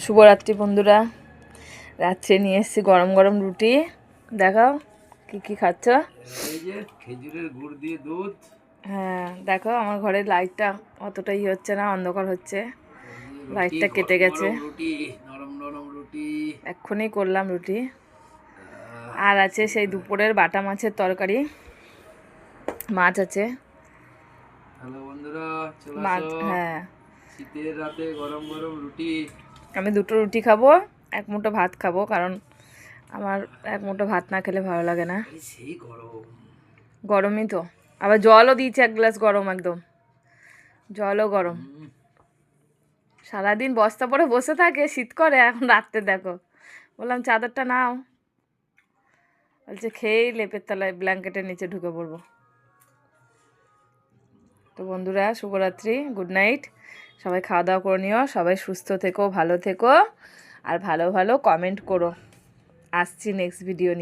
শুভরাত্রি বন্ধুরা। রাত্রে নিয়ে এসেছি গরম গরম রুটি। দেখাও কি কি খাচ্ছ। এই যে খেজুরের গুড় দিয়ে দুধ। হ্যাঁ দেখো, আমার ঘরের লাইটটা অতটাই হচ্ছে না, অন্ধকার হচ্ছে, লাইটটা কেটে গরম গেছে। গরম রুটি, নরম নরম রুটি। এক্ষুনি করলাম রুটি। আর আছে সেই দুপুরের বাটা মাছের তরকারি, মাছ আছে। হ্যালো বন্ধুরা, চলে মাছ, আসো। হ্যাঁ। শীতের রাতে গরম গরম রুটি। আমি দুটো রুটি খাবো, এক মুঠো ভাত খাবো, কারণ আমার এক মুঠো ভাত না খেলে ভালো লাগে না। সেই গরম। গরমই তো, আবার জলও দিয়েছে এক গ্লাস গরম, একদম জলও গরম। সারাদিন বস্তা পরে বসে থাকে, শীত করে, এখন রাত্রে দেখো বললাম চাদরটা নাও, বলছে খেয়েই লেপের তলায় ব্ল্যাঙ্কেটের নিচে ঢুকে পড়বো। তো বন্ধুরা, শুভরাত্রি, গুড নাইট। সবাই খাওয়া দাওয়া করে নিও, সবাই সুস্থ থেকো, ভালো থেকো, আর ভালো ভালো কমেন্ট করো। আসছি নেক্সট ভিডিও নিয়ে।